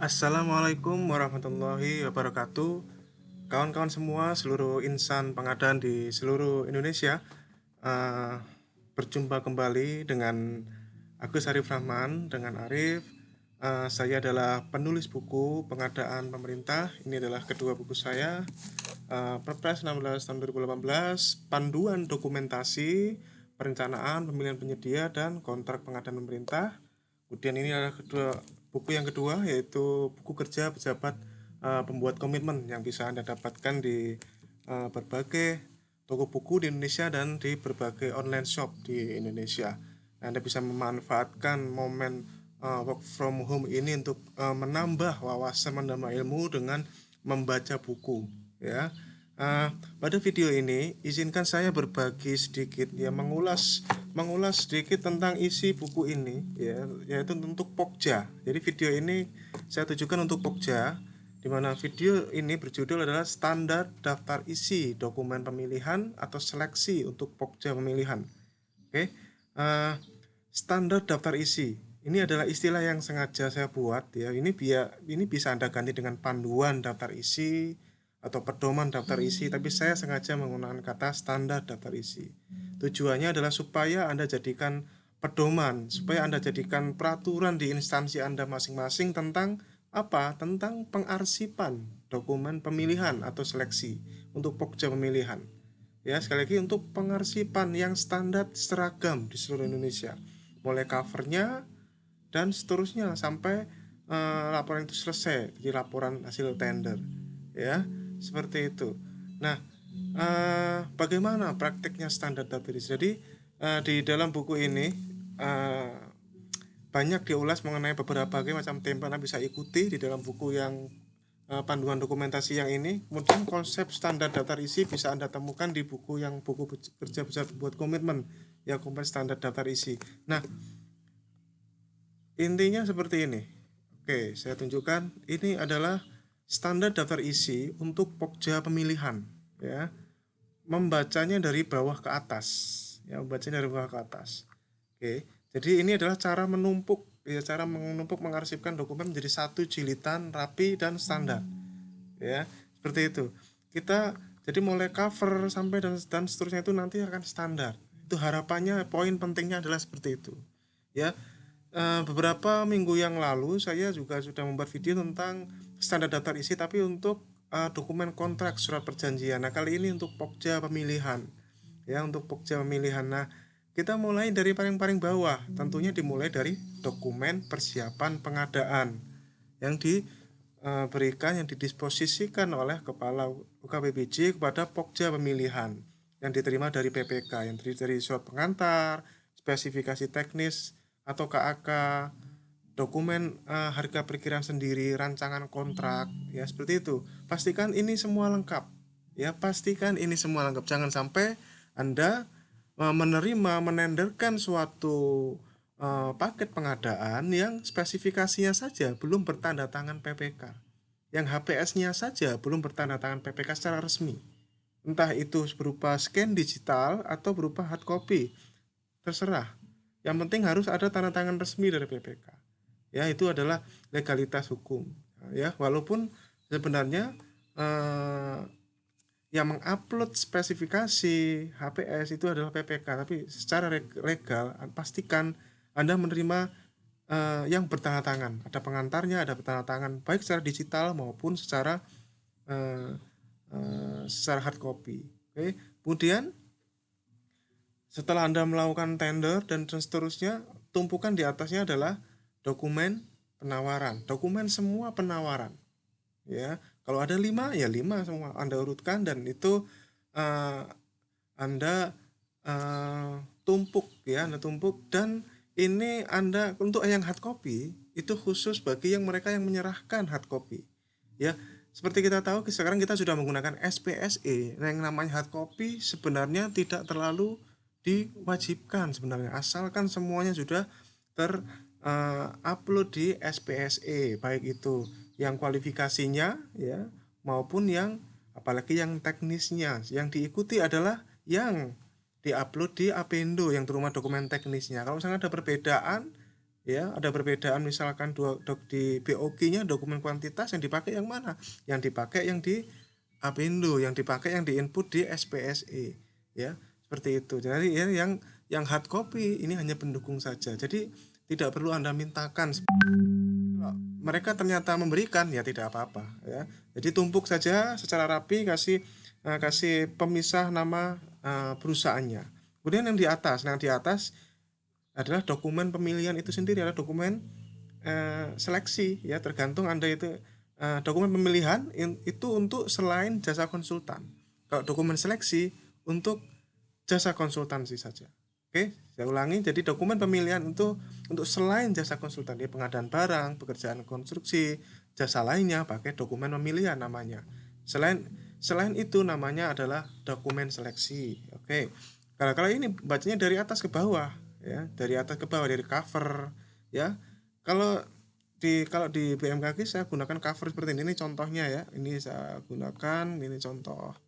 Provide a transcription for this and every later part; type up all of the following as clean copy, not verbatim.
Assalamualaikum warahmatullahi wabarakatuh. Kawan-kawan semua, seluruh insan pengadaan di seluruh Indonesia, eh, berjumpa kembali dengan Agus Arif Rahman dengan Arif. Saya adalah penulis buku pengadaan pemerintah. Ini adalah kedua buku saya, Perpres 16 tahun 2018, Panduan Dokumentasi Perencanaan Pemilihan Penyedia dan Kontrak Pengadaan Pemerintah. Kemudian ini adalah buku yang kedua, yaitu buku kerja pejabat pembuat komitmen yang bisa Anda dapatkan di berbagai toko buku di Indonesia dan di berbagai online shop di Indonesia. Anda bisa memanfaatkan momen work from home ini untuk menambah wawasan, menambah ilmu dengan membaca buku, ya. Pada video ini izinkan saya berbagi sedikit, ya, mengulas sedikit tentang isi buku ini, ya, yaitu untuk Pokja. Jadi video ini saya tujukan untuk Pokja, di mana video ini berjudul adalah Standar Daftar Isi Dokumen Pemilihan atau Seleksi untuk Pokja Pemilihan. Oke. Standar daftar isi ini adalah istilah yang sengaja saya buat, ya. Ini bisa Anda ganti dengan panduan daftar isi atau pedoman daftar isi, tapi saya sengaja menggunakan kata standar daftar isi. Tujuannya adalah supaya Anda jadikan pedoman, supaya Anda jadikan peraturan di instansi Anda masing-masing tentang apa? Tentang pengarsipan dokumen pemilihan atau seleksi untuk pokja pemilihan. Ya, sekali lagi, untuk pengarsipan yang standar seragam di seluruh Indonesia, mulai covernya dan seterusnya sampai laporan itu selesai, jadi laporan hasil tender, ya, seperti itu. Nah, bagaimana prakteknya standar daftar isi? Jadi di dalam buku ini uh, banyak diulas mengenai beberapa macam template yang bisa ikuti di dalam buku yang panduan dokumentasi yang ini. Kemudian konsep standar daftar isi bisa Anda temukan di buku kerja besar buat komitmen, yang kompleks standar daftar isi. Nah, intinya seperti ini. Oke, saya tunjukkan. Ini adalah standar daftar isi untuk pokja pemilihan, ya. Membacanya dari bawah ke atas, ya, membacanya dari bawah ke atas. Oke, jadi ini adalah cara menumpuk, ya, cara mengarsipkan dokumen menjadi satu jilitan rapi dan standar, ya, seperti itu. Kita jadi mulai cover sampai dan seterusnya itu nanti akan standar. Itu harapannya, poin pentingnya adalah seperti itu, ya. Beberapa minggu yang lalu saya juga sudah membuat video tentang standar daftar isi, tapi untuk dokumen kontrak surat perjanjian. Nah, kali ini untuk pokja pemilihan, ya, untuk pokja pemilihan. Nah, kita mulai dari paling bawah, tentunya dimulai dari dokumen persiapan pengadaan yang diberikan, yang didisposisikan oleh Kepala UKPPJ kepada pokja pemilihan, yang diterima dari PPK, yang terdiri dari surat pengantar, spesifikasi teknis atau KAK, dokumen harga perkiraan sendiri, rancangan kontrak, ya, seperti itu. Pastikan ini semua lengkap, ya, pastikan ini semua lengkap. Jangan sampai Anda menenderkan suatu paket pengadaan yang spesifikasinya saja belum bertanda tangan PPK, yang HPS-nya saja belum bertanda tangan PPK secara resmi, entah itu berupa scan digital atau berupa hard copy, terserah. Yang penting harus ada tanda tangan resmi dari PPK. Ya, itu adalah legalitas hukum. Ya, walaupun sebenarnya yang mengupload spesifikasi HPS itu adalah PPK, tapi secara legal pastikan Anda menerima yang bertanda tangan. Ada pengantarnya, ada bertanda tangan, baik secara digital maupun secara hard copy. Oke. Kemudian setelah Anda melakukan tender dan seterusnya, tumpukan di atasnya adalah dokumen penawaran, dokumen semua penawaran. Ya, kalau ada 5, ya 5 semua Anda urutkan, dan itu Anda tumpuk, ya, Anda tumpuk. Dan ini Anda untuk yang hard copy itu khusus bagi mereka yang menyerahkan hard copy, ya. Seperti kita tahu sekarang kita sudah menggunakan SPSE. Nah, yang namanya hard copy sebenarnya tidak terlalu diwajibkan sebenarnya, asalkan semuanya sudah upload di SPSE, baik itu yang kualifikasinya, ya, maupun yang apalagi yang teknisnya. Yang diikuti adalah yang diupload di Apendo, yang terima dokumen teknisnya. Kalau misalnya ada perbedaan, Ya, ada perbedaan misalkan di BOQ-nya dokumen kuantitas yang dipakai yang mana? Yang dipakai yang di Apindo, yang dipakai yang diinput di SPSE, ya. Seperti itu. Jadi ya, yang hard copy ini hanya pendukung saja. Jadi tidak perlu Anda mintakan. Kalau mereka ternyata memberikan ya tidak apa-apa, ya. Jadi tumpuk saja secara rapi, kasih pemisah nama perusahaannya. Kemudian yang di atas adalah dokumen pemilihan itu sendiri, adalah dokumen seleksi, ya, tergantung Anda itu dokumen pemilihan itu untuk selain jasa konsultan. Kalau dokumen seleksi untuk jasa konsultansi saja. Oke, saya ulangi. Jadi dokumen pemilihan untuk selain jasa konsultan, ya, pengadaan barang, pekerjaan konstruksi, jasa lainnya pakai dokumen pemilihan namanya. Selain itu namanya adalah dokumen seleksi. Oke. Kalau ini bacanya dari atas ke bawah, ya, dari atas ke bawah, dari cover, ya. Kalau di BMKG saya gunakan cover seperti ini contohnya, ya. Ini saya gunakan, ini contoh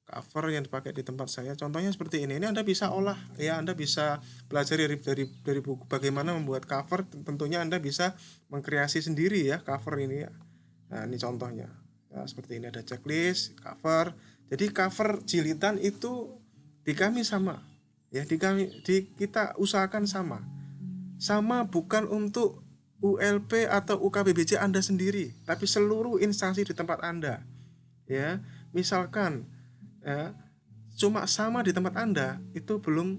cover yang dipakai di tempat saya. Contohnya seperti ini. Ini Anda bisa olah, ya. Anda bisa belajar dari buku bagaimana membuat cover. Tentunya Anda bisa mengkreasi sendiri, ya, cover ini, ya. Nah, ini contohnya. Ya, seperti ini ada checklist, cover. Jadi cover jilitan itu di kami sama. Ya, kita usahakan sama. Sama bukan untuk ULP atau UKBBJ Anda sendiri, tapi seluruh instansi di tempat Anda. Ya, misalkan, ya, cuma sama di tempat Anda itu belum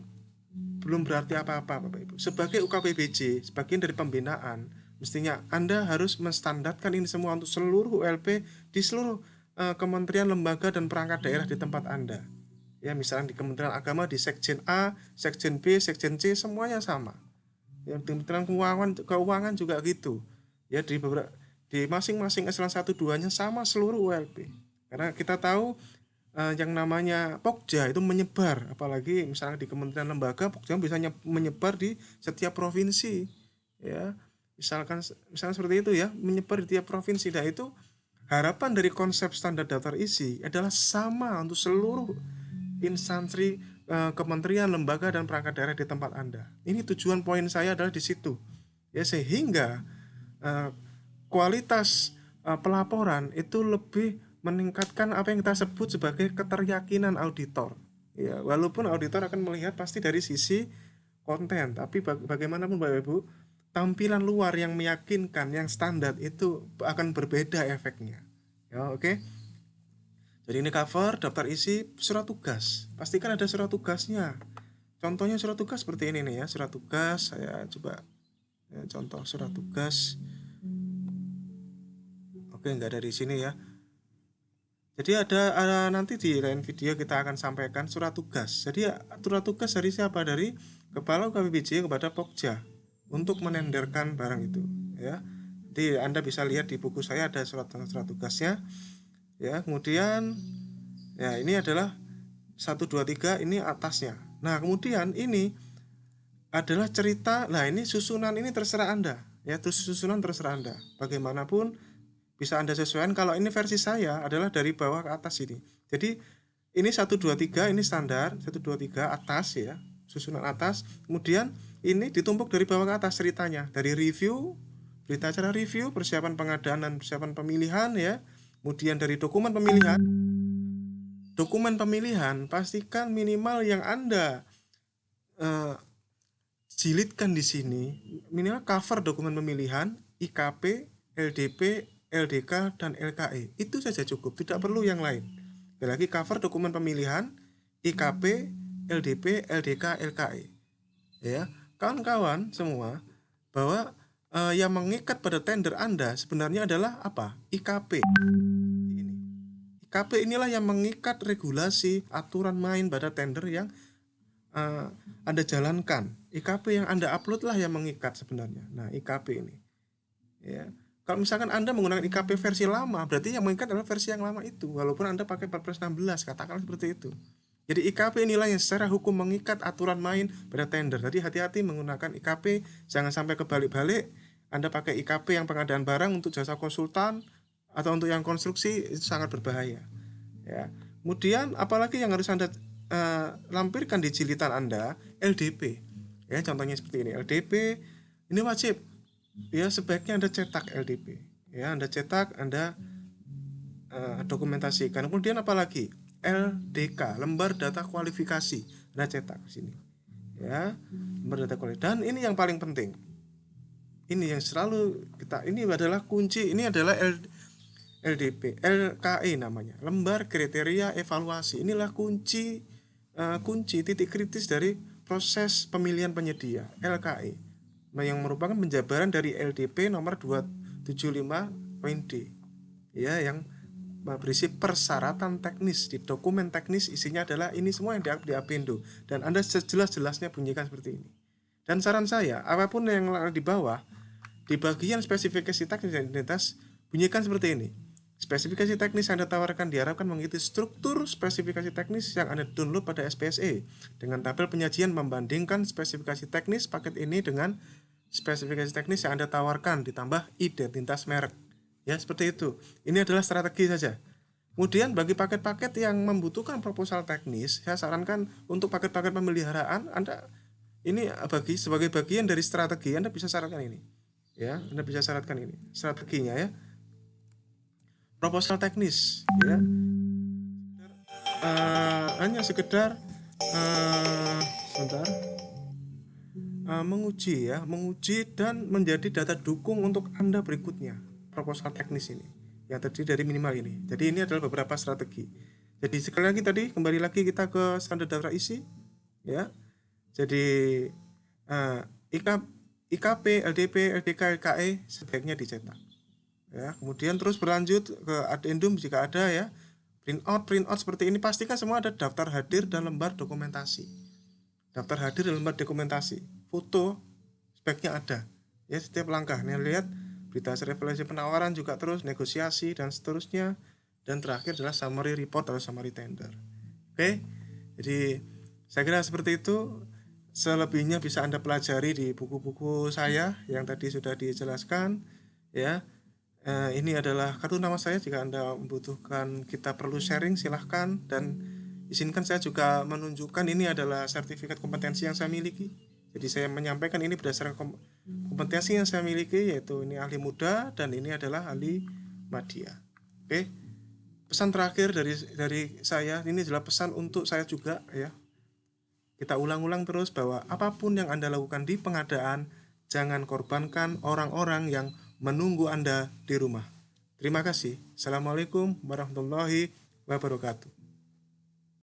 berarti apa-apa, Bapak Ibu. Sebagai UKBBJ, sebagian dari pembinaan, mestinya Anda harus menstandarkan ini semua untuk seluruh ULP di seluruh kementerian, lembaga dan perangkat daerah di tempat Anda. Ya, misalnya di Kementerian Agama di Sekjen A, Sekjen B, Sekjen C semuanya sama. Ya, di Kementerian Keuangan juga gitu. Ya, di masing-masing eselon 1 2-nya sama seluruh ULP. Karena kita tahu yang namanya Pokja itu menyebar, apalagi misalnya di kementerian lembaga, Pokja bisa menyebar di setiap provinsi, ya. Misalkan seperti itu, ya, menyebar di tiap provinsi. Dan itu harapan dari konsep standar daftar isi adalah sama untuk seluruh instansi, kementerian, lembaga dan perangkat daerah di tempat Anda. Ini tujuan poin saya adalah di situ, ya, sehingga eh, kualitas pelaporan itu lebih meningkatkan apa yang kita sebut sebagai keteryakinan auditor. Ya, walaupun auditor akan melihat pasti dari sisi konten, tapi bagaimanapun Bapak Ibu, tampilan luar yang meyakinkan, yang standar itu akan berbeda efeknya. Ya, oke. Jadi ini cover, daftar isi, surat tugas. Pastikan ada surat tugasnya. Contohnya surat tugas seperti ini nih, ya, surat tugas. Saya coba, ya, contoh surat tugas. Oke, nggak ada di sini, ya. Jadi ada nanti di lain video kita akan sampaikan surat tugas. Jadi surat tugas dari siapa? Dari Kepala UKBBJ kepada Pokja untuk menenderkan barang itu, ya. Jadi Anda bisa lihat di buku saya ada surat tugasnya, ya. Kemudian, ya, ini adalah 1 2 3 ini atasnya. Nah, kemudian ini adalah cerita. Nah, ini susunan ini terserah Anda, ya. Terus susunan terserah Anda. Bagaimanapun bisa Anda sesuaikan. Kalau ini versi saya adalah dari bawah ke atas ini. Jadi ini 1 2 3 ini standar, 1 2 3 atas, ya. Susunan atas. Kemudian ini ditumpuk dari bawah ke atas ceritanya. Dari review, berita acara review, persiapan pengadaan dan persiapan pemilihan, ya. Kemudian dari dokumen pemilihan. Dokumen pemilihan pastikan minimal yang Anda eh, jilidkan di sini minimal cover dokumen pemilihan, IKP, LDP, LDK dan LKE. Itu saja cukup, tidak perlu yang lain. Sekali lagi, cover dokumen pemilihan, IKP, LDP, LDK, LKE. Ya, kawan-kawan semua, bahwa yang mengikat pada tender Anda sebenarnya adalah apa? IKP. Ini. IKP inilah yang mengikat regulasi aturan main pada tender yang Anda jalankan. IKP yang Anda upload lah yang mengikat sebenarnya. Nah, IKP ini, ya. Kalau misalkan Anda menggunakan IKP versi lama, berarti yang mengikat adalah versi yang lama itu, walaupun Anda pakai Perpres 16, katakanlah seperti itu. Jadi IKP inilah yang secara hukum mengikat aturan main pada tender. Jadi hati-hati menggunakan IKP, jangan sampai kebalik-balik. Anda pakai IKP yang pengadaan barang untuk jasa konsultan atau untuk yang konstruksi, itu sangat berbahaya, ya. Kemudian apalagi yang harus Anda lampirkan di jilitan Anda? LDP, ya, contohnya seperti ini, LDP Ini wajib. Ya, sebaiknya Anda cetak LDP. Ya, Anda cetak, Anda dokumentasikan. Kemudian apalagi? LDK, lembar data kualifikasi. Anda cetak di sini. Ya, lembar data kualifikasi. Dan ini yang paling penting. Ini yang selalu ini adalah kunci, ini adalah LDP, LKE namanya, lembar kriteria evaluasi. Inilah kunci titik kritis dari proses pemilihan penyedia, LKE, yang merupakan penjabaran dari LDP nomor 275.d, ya, yang berisi persyaratan teknis. Di dokumen teknis isinya adalah ini semua yang di Apindo, dan Anda sejelas-jelasnya bunyikan seperti ini. Dan saran saya, apapun yang di bawah, di bagian spesifikasi teknis dan identitas, bunyikan seperti ini. Spesifikasi teknis yang Anda tawarkan diharapkan mengikuti struktur spesifikasi teknis yang Anda download pada SPSE dengan tabel penyajian membandingkan spesifikasi teknis paket ini dengan spesifikasi teknis yang Anda tawarkan ditambah identitas merek. Ya, seperti itu. Ini adalah strategi saja. Kemudian bagi paket-paket yang membutuhkan proposal teknis, saya sarankan untuk paket-paket pemeliharaan Anda ini sebagai bagian dari strategi Anda bisa sarankan ini. Ya, Anda bisa syaratkan ini strateginya, ya. Proposal teknis, ya, hanya sekedar menguji dan menjadi data dukung untuk Anda berikutnya. Proposal teknis ini yang terdiri dari minimal ini. Jadi ini adalah beberapa strategi. Jadi sekali lagi kembali lagi kita ke standar daftar isi, ya. Jadi IKP, LDP, LDK, LKE sebaiknya dicetak. Ya, kemudian terus berlanjut ke addendum jika ada, ya. Printout seperti ini, pastikan semua ada daftar hadir dan lembar dokumentasi. Daftar hadir dan lembar dokumentasi. Foto sebaiknya ada. Ya, setiap langkah. Nih, lihat berita revelasi penawaran juga terus negosiasi dan seterusnya. Dan terakhir adalah summary report atau summary tender. Oke. Jadi saya kira seperti itu. Selebihnya bisa Anda pelajari di buku-buku saya yang tadi sudah dijelaskan, ya. Ini adalah kartu nama saya. Jika Anda membutuhkan, kita perlu sharing, silahkan. Dan izinkan saya juga menunjukkan ini adalah sertifikat kompetensi yang saya miliki. Jadi saya menyampaikan ini berdasarkan kompetensi yang saya miliki, yaitu ini ahli muda dan ini adalah ahli media. Oke. Pesan terakhir dari saya, ini adalah pesan untuk saya juga, ya. Kita ulang-ulang terus bahwa apapun yang Anda lakukan di pengadaan, jangan korbankan orang-orang yang menunggu Anda di rumah. Terima kasih. Assalamualaikum warahmatullahi wabarakatuh.